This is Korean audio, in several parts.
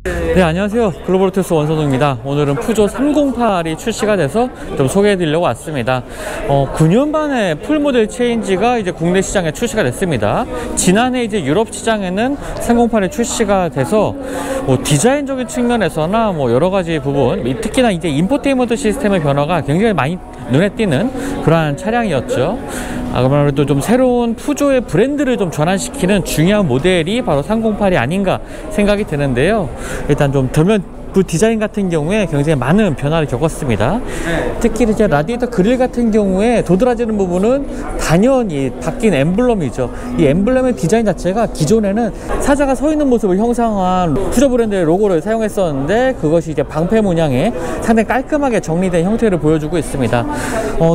네, 안녕하세요. 글로벌오토스 원선우입니다. 오늘은 푸조 308이 출시가 돼서 좀 소개해 드리려고 왔습니다. 9년 만에 풀모델 체인지가 이제 국내 시장에 출시가 됐습니다. 지난해 이제 유럽 시장에는 308이 출시가 돼서 디자인적인 측면에서나 여러 가지 부분, 특히나 이제 인포테인먼트 시스템의 변화가 굉장히 많이 눈에 띄는 그러한 차량이었죠. 아무래도 좀 새로운 푸조의 브랜드를 좀 전환시키는 중요한 모델이 바로 308이 아닌가 생각이 드는데요. 일단 좀 그 디자인 같은 경우에 굉장히 많은 변화를 겪었습니다. 특히 이제 라디에이터 그릴 같은 경우에 도드라지는 부분은 당연히 바뀐 엠블럼이죠. 이 엠블럼의 디자인 자체가 기존에는 사자가 서 있는 모습을 형상화한 푸조 브랜드의 로고를 사용했었는데, 그것이 이제 방패 문양에 상당히 깔끔하게 정리된 형태를 보여주고 있습니다.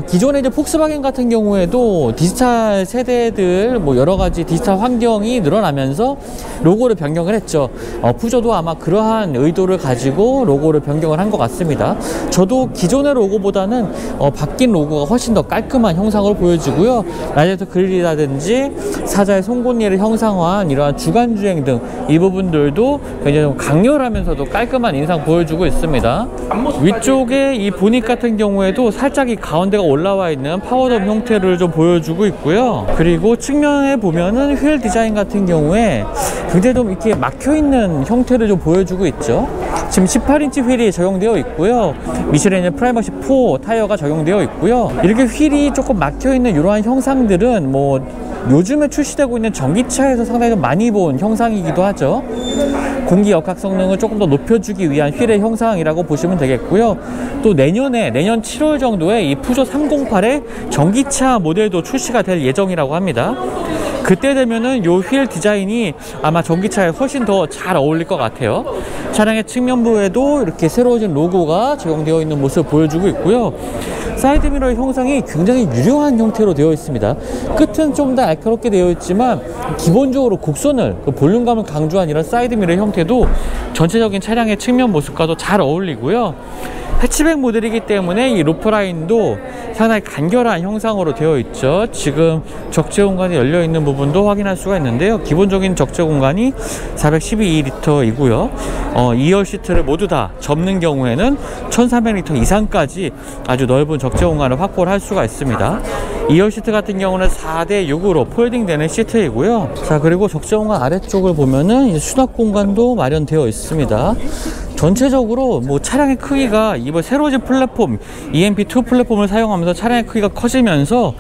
기존에 이제 폭스바겐 같은 경우에도 디지털 세대들 여러 가지 디지털 환경이 늘어나면서 로고를 변경을 했죠. 푸조도 아마 그러한 의도를 가지고 로고를 변경을 한 것 같습니다. 저도 기존의 로고보다는 바뀐 로고가 훨씬 더 깔끔한 형상을 보여주고요. 라디에이터 그릴이라든지 사자의 송곳니를 형상화한 이러한 주간주행 등 이 부분들도 굉장히 좀 강렬하면서도 깔끔한 인상 보여주고 있습니다. 위쪽에 이 보닛 같은 경우에도 살짝 이 가운데가 올라와 있는 파워덤 형태를 좀 보여주고 있고요. 그리고 측면에 보면은 휠 디자인 같은 경우에 굉장히 좀 이렇게 막혀있는 형태를 좀 보여주고 있죠. 지금 18인치 휠이 적용되어 있고요. 미쉐린의 프라이머시 4 타이어가 적용되어 있고요. 이렇게 휠이 조금 막혀있는 이러한 형상들은 요즘에 출시되고 있는 전기차에서 상당히 좀 많이 본 형상이기도 하죠. 공기 역학 성능을 조금 더 높여주기 위한 휠의 형상이라고 보시면 되겠고요. 또 내년 7월 정도에 이 푸조 308의 전기차 모델도 출시가 될 예정이라고 합니다. 그때 되면은 요 휠 디자인이 아마 전기차에 훨씬 더 잘 어울릴 것 같아요. 차량의 측면부에도 이렇게 새로워진 로고가 적용되어 있는 모습을 보여주고 있고요. 사이드미러의 형상이 굉장히 유려한 형태로 되어 있습니다. 끝은 좀 더 날카롭게 되어 있지만 기본적으로 곡선을, 볼륨감을 강조한 이런 사이드미러의 형태도 전체적인 차량의 측면 모습과도 잘 어울리고요. 해치백 모델이기 때문에 이 루프라인도 상당히 간결한 형상으로 되어 있죠. 지금 적재 공간이 열려 있는 부분도 확인할 수가 있는데요. 기본적인 적재 공간이 412L이고요. 2열 시트를 모두 다 접는 경우에는 1300L 이상까지 아주 넓은 적재 공간을 확보를 할 수가 있습니다. 2열 시트 같은 경우는 4대6으로 폴딩되는 시트이고요. 자, 그리고 적재 공간 아래쪽을 보면은 이제 수납 공간도 마련되어 있습니다. 전체적으로 차량의 크기가 이번 새로워진 플랫폼 EMP2 플랫폼을 사용하면서 차량의 크기가 커지면서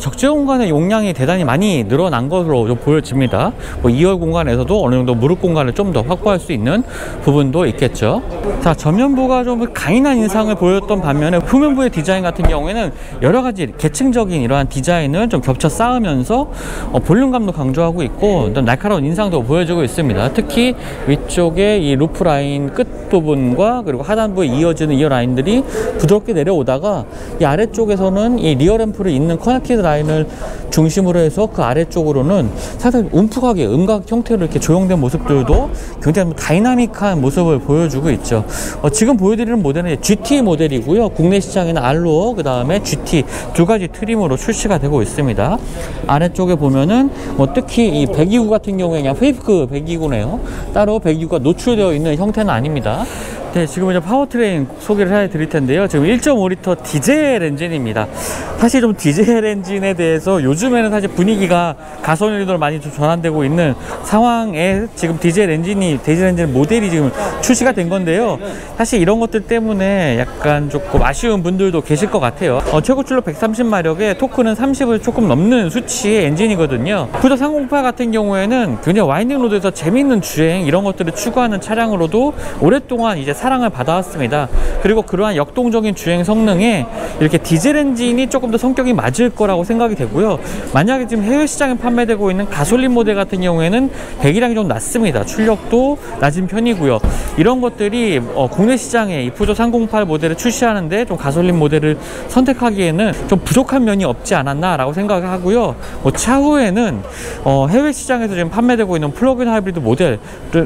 적재 공간의 용량이 대단히 많이 늘어난 것으로 좀 보여집니다. 2열 공간에서도 어느 정도 무릎 공간을 좀 더 확보할 수 있는 부분도 있겠죠. 자, 전면부가 좀 강인한 인상을 보였던 반면에 후면부의 디자인 같은 경우에는 여러 가지 계층적인 이러한 디자인을 좀 겹쳐 쌓으면서 볼륨감도 강조하고 있고 날카로운 인상도 보여주고 있습니다. 특히 위쪽에 이 루프 라인 끝 부분과 그리고 하단부에 이어지는 이 라인들이 부드럽게 내려오다가 이 아래쪽에서는 이 리어 램프를 잇는 커넥티드 라인을 중심으로 해서 그 아래쪽으로는 상당히 움푹하게 음각 형태로 이렇게 조형된 모습들도 굉장히 다이나믹한 모습을 보여주고 있죠. 지금 보여드리는 모델은 GT 모델이고요. 국내 시장에는 알로어, 그 다음에 GT 두 가지 트림으로 출시가 되고 있습니다. 아래쪽에 보면은 특히 이 배기구 같은 경우에 그냥 페이크 배기구네요. 따로 배기구가 노출되어 있는 형태는 아닙니다. 네, 지금 이제 파워트레인 소개를 해드릴 텐데요. 지금 1.5L 디젤 엔진입니다. 사실 좀 디젤 엔진에 대해서 요즘에는 사실 분위기가 가솔린으로 많이 좀 전환되고 있는 상황에 지금 디젤 엔진 모델이 지금 출시가 된 건데요. 사실 이런 것들 때문에 약간 조금 아쉬운 분들도 계실 것 같아요. 최고 출력 130마력에 토크는 30을 조금 넘는 수치의 엔진이거든요. 푸조 308 같은 경우에는 굉장히 와인딩 로드에서 재미있는 주행 이런 것들을 추구하는 차량으로도 오랫동안 이제 사랑을 받아왔습니다. 그리고 그러한 역동적인 주행 성능에 이렇게 디젤 엔진이 조금 더 성격이 맞을 거라고 생각이 되고요. 만약에 지금 해외 시장에 판매되고 있는 가솔린 모델 같은 경우에는 배기량이 좀 낮습니다. 출력도 낮은 편이고요. 이런 것들이 국내 시장에 이 푸조 308 모델을 출시하는데 좀 가솔린 모델을 선택하기에는 좀 부족한 면이 없지 않았나 라고 생각을 하고요. 차후에는 해외 시장에서 지금 판매되고 있는 플러그인 하이브리드 모델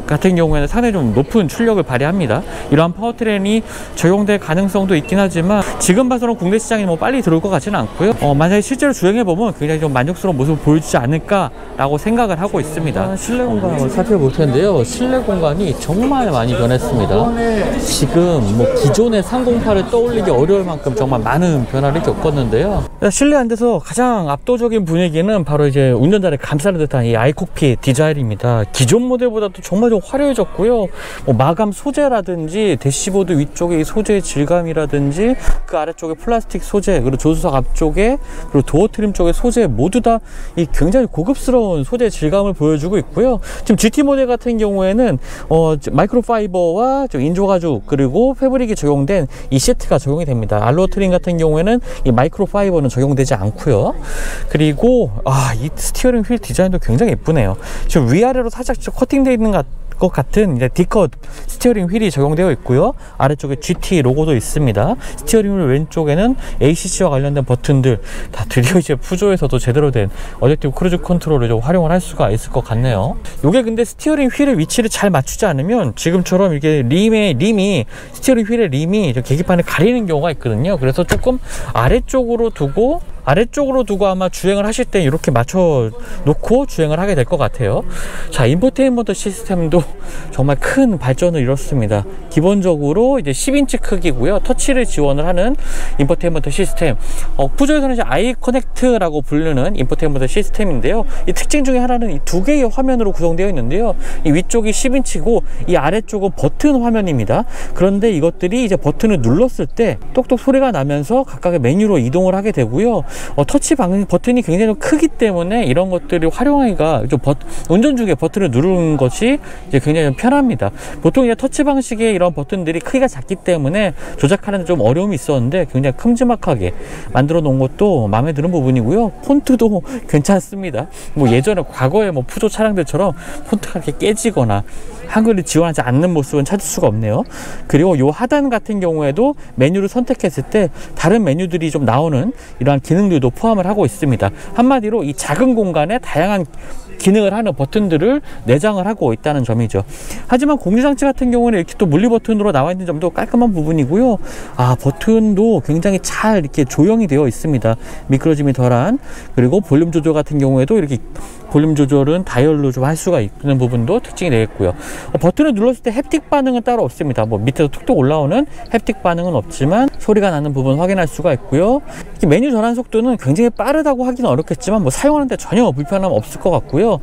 같은 경우에는 상당히 좀 높은 출력을 발휘합니다. 이러한 파워트레인이 적용될 가능성도 있긴 하지만 지금 봐서는 국내 시장이 뭐 빨리 들어올 것 같지는 않고요. 만약에 실제로 주행해보면 굉장히 좀 만족스러운 모습을 보여주지 않을까라고 생각을 하고 있습니다. 실내 공간 한번 살펴볼 텐데요. 실내 공간이 정말 많이 변했습니다. 지금 뭐 기존의 308을 떠올리기 어려울 만큼 정말 많은 변화를 겪었는데요. 실내 안에서 가장 압도적인 분위기는 바로 이제 운전자를 감싸는 듯한 이 아이콕핏 디자인입니다. 기존 모델보다도 정말 좀 화려해졌고요. 뭐 마감 소재라든지 대시보드 위쪽의 소재의 질감이라든지 그 아래쪽에 플라스틱 소재, 그리고 조수석 앞쪽에, 그리고 도어 트림 쪽의 소재 모두 다 이 굉장히 고급스러운 소재 질감을 보여주고 있고요. 지금 GT 모델 같은 경우에는 마이크로파이버와 인조가죽 그리고 패브릭이 적용된 이 시트가 적용이 됩니다. 알로어 트림 같은 경우에는 이 마이크로파이버는 적용되지 않고요. 그리고 이 스티어링 휠 디자인도 굉장히 예쁘네요. 지금 위아래로 살짝 커팅되어 있는 것 같은 이제 D컷 스티어링 휠이 적용되어 있고요. 아래쪽에 GT 로고도 있습니다. 스티어링 휠 왼쪽에는 ACC와 관련된 버튼들 다 드디어 이제 푸조에서도 제대로 된 어댑티브 크루즈 컨트롤을 좀 활용을 할 수가 있을 것 같네요. 요게 근데 스티어링 휠의 위치를 잘 맞추지 않으면 지금처럼 이게 스티어링 휠의 림이 계기판을 가리는 경우가 있거든요. 그래서 조금 아래쪽으로 두고 아마 주행을 하실 때 이렇게 맞춰 놓고 주행을 하게 될 것 같아요. 자, 인포테인먼트 시스템도 정말 큰 발전을 이뤘습니다. 기본적으로 이제 10인치 크기고요. 터치를 지원을 하는 인포테인먼트 시스템. 푸조에서는 이제 아이 커넥트라고 부르는 인포테인먼트 시스템인데요. 이 특징 중에 하나는 이 두 개의 화면으로 구성되어 있는데요. 이 위쪽이 10인치고 이 아래쪽은 버튼 화면입니다. 그런데 이것들이 이제 버튼을 눌렀을 때 똑똑 소리가 나면서 각각의 메뉴로 이동을 하게 되고요. 터치 버튼이 굉장히 좀 크기 때문에 이런 것들이 활용하기가 좀 운전 중에 버튼을 누르는 것이 이제 굉장히 좀 편합니다. 보통 이제 터치 방식의 이런 버튼들이 크기가 작기 때문에 조작하는 데 좀 어려움이 있었는데 굉장히 큼지막하게 만들어 놓은 것도 마음에 드는 부분이고요. 폰트도 괜찮습니다. 뭐 예전에 과거에 뭐 푸조 차량들처럼 폰트가 이렇게 깨지거나 한글이 지원하지 않는 모습은 찾을 수가 없네요. 그리고 요 하단 같은 경우에도 메뉴를 선택했을 때 다른 메뉴들이 좀 나오는 이러한 기능들도 포함을 하고 있습니다. 한마디로 이 작은 공간에 다양한 기능을 하는 버튼들을 내장을 하고 있다는 점이죠. 하지만 공유장치 같은 경우는 이렇게 또 물리 버튼으로 나와 있는 점도 깔끔한 부분이고요. 버튼도 굉장히 잘 이렇게 조형이 되어 있습니다. 미끄러짐이 덜한. 그리고 볼륨 조절 같은 경우에도 이렇게 볼륨 조절은 다이얼로 좀 할 수가 있는 부분도 특징이 되겠고요. 버튼을 눌렀을 때 햅틱 반응은 따로 없습니다. 뭐 밑에서 툭툭 올라오는 햅틱 반응은 없지만 소리가 나는 부분 확인할 수가 있고요. 메뉴 전환 속도는 굉장히 빠르다고 하기는 어렵겠지만 뭐 사용하는데 전혀 불편함 없을 것 같고요.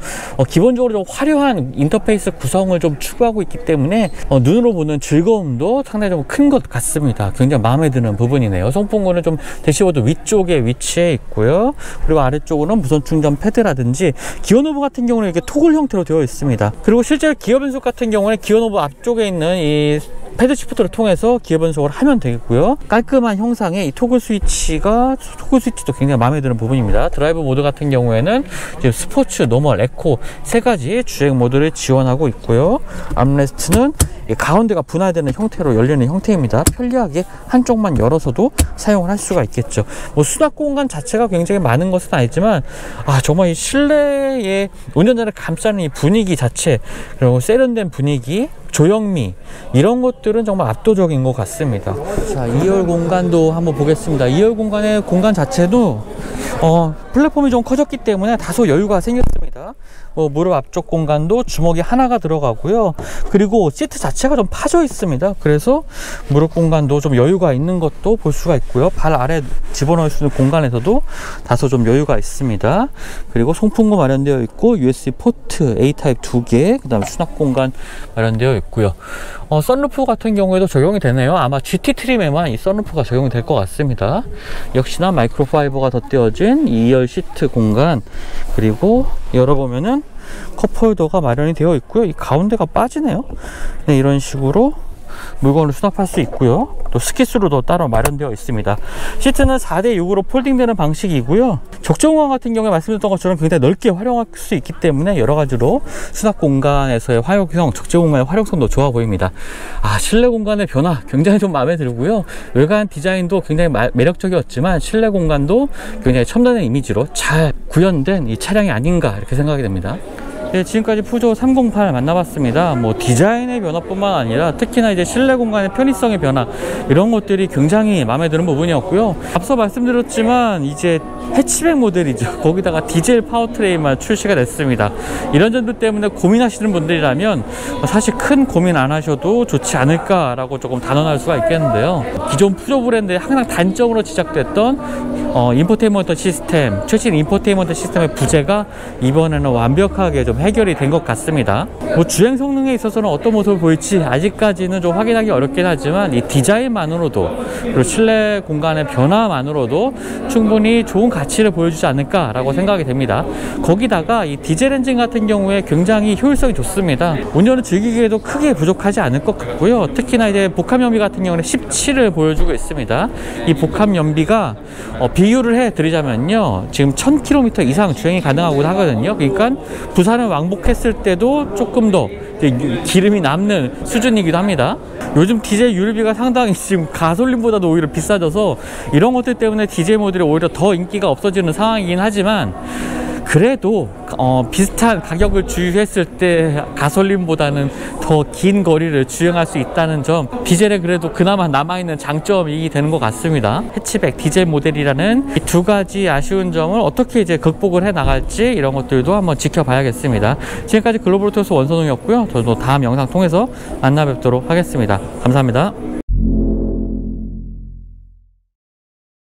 기본적으로 좀 화려한 인터페이스 구성을 좀 추구하고 있기 때문에 눈으로 보는 즐거움도 상당히 좀 큰 것 같습니다. 굉장히 마음에 드는 부분이네요. 송풍구는 좀 대시보드 위쪽에 위치해 있고요. 그리고 아래쪽으로는 무선 충전 패드라든지 기어노브 같은 경우는 이렇게 토글 형태로 되어 있습니다. 그리고 실제 기어 변속 같은 경우는 기어노브 앞쪽에 있는 이 패드 시프트를 통해서 기어 변속을 하면 되겠고요. 깔끔한 형상의 이 토글 스위치도 굉장히 마음에 드는 부분입니다. 드라이브 모드 같은 경우에는 이제 스포츠, 노멀, 에코 세 가지 주행 모드를 지원하고 있고요. 암레스트는 가운데가 분할되는 형태로 열리는 형태입니다. 편리하게 한쪽만 열어서도 사용을 할 수가 있겠죠. 뭐 수납 공간 자체가 굉장히 많은 것은 아니지만 정말 이 실내의 운전자를 감싸는 이 분위기 자체, 그리고 세련된 분위기, 조형미, 이런 것들은 정말 압도적인 것 같습니다. 자, 2열 공간도 한번 보겠습니다. 2열 공간의 공간 자체도 플랫폼이 좀 커졌기 때문에 다소 여유가 생겼습니다. 무릎 앞쪽 공간도 주먹이 하나가 들어가고요. 그리고 시트 자체가 좀 파져 있습니다. 그래서 무릎 공간도 좀 여유가 있는 것도 볼 수가 있고요. 발 아래 집어넣을 수 있는 공간에서도 다소 좀 여유가 있습니다. 그리고 송풍구 마련되어 있고 USB 포트 A타입 2개, 그 다음 수납 공간 마련되어 있고요. 썬루프 같은 경우에도 적용이 되네요. 아마 GT 트림에만 이 썬루프가 적용이 될 것 같습니다. 역시나 마이크로파이버가 덧대어진 2열 시트 공간, 그리고 열어보면은 컵홀더가 마련이 되어 있고요. 이 가운데가 빠지네요. 네, 이런 식으로 물건을 수납할 수 있고요. 또 스키스로도 따로 마련되어 있습니다. 시트는 4대6으로 폴딩되는 방식이고요. 적재 공간 같은 경우에 말씀드렸던 것처럼 굉장히 넓게 활용할 수 있기 때문에 여러 가지로 수납 공간에서의 활용성, 적재 공간의 활용성도 좋아 보입니다. 실내 공간의 변화 굉장히 좀 마음에 들고요. 외관 디자인도 굉장히 매력적이었지만 실내 공간도 굉장히 첨단의 이미지로 잘 구현된 이 차량이 아닌가 이렇게 생각이 됩니다. 네, 지금까지 푸조 308 만나봤습니다. 뭐 디자인의 변화뿐만 아니라 특히나 이제 실내 공간의 편의성의 변화, 이런 것들이 굉장히 마음에 드는 부분이었고요. 앞서 말씀드렸지만 이제 해치백 모델이죠. 거기다가 디젤 파워트레인만 출시가 됐습니다. 이런 점들 때문에 고민하시는 분들이라면 사실 큰 고민 안 하셔도 좋지 않을까라고 조금 단언할 수가 있겠는데요. 기존 푸조 브랜드의 항상 단점으로 지적됐던 인포테인먼트 시스템, 최신 인포테인먼트 시스템의 부재가 이번에는 완벽하게 좀 해결이 된 것 같습니다. 뭐 주행 성능에 있어서는 어떤 모습을 보일지 아직까지는 좀 확인하기 어렵긴 하지만 이 디자인만으로도, 그리고 실내 공간의 변화만으로도 충분히 좋은 가치를 보여주지 않을까라고 생각이 됩니다. 거기다가 이 디젤 엔진 같은 경우에 굉장히 효율성이 좋습니다. 운전을 즐기기에도 크게 부족하지 않을 것 같고요. 특히나 이제 복합 연비 같은 경우는 17을 보여주고 있습니다. 이 복합 연비가 비유를 해 드리자면요, 지금 1000km 이상 주행이 가능하고 하거든요. 그러니까 부산을 왕복했을 때도 조금 더 기름이 남는 수준이기도 합니다. 요즘 디젤 유류비가 상당히 지금 가솔린보다도 오히려 비싸져서 이런 것들 때문에 디젤 모델이 오히려 더 인기가 없어지는 상황이긴 하지만, 그래도 비슷한 가격을 주유했을 때 가솔린보다는 더 긴 거리를 주행할 수 있다는 점, 디젤에 그래도 그나마 남아있는 장점이 되는 것 같습니다. 해치백 디젤 모델이라는 이 두 가지 아쉬운 점을 어떻게 이제 극복을 해 나갈지, 이런 것들도 한번 지켜봐야겠습니다. 지금까지 글로벌 오토스 원선웅이었고요. 저도 다음 영상 통해서 만나 뵙도록 하겠습니다. 감사합니다.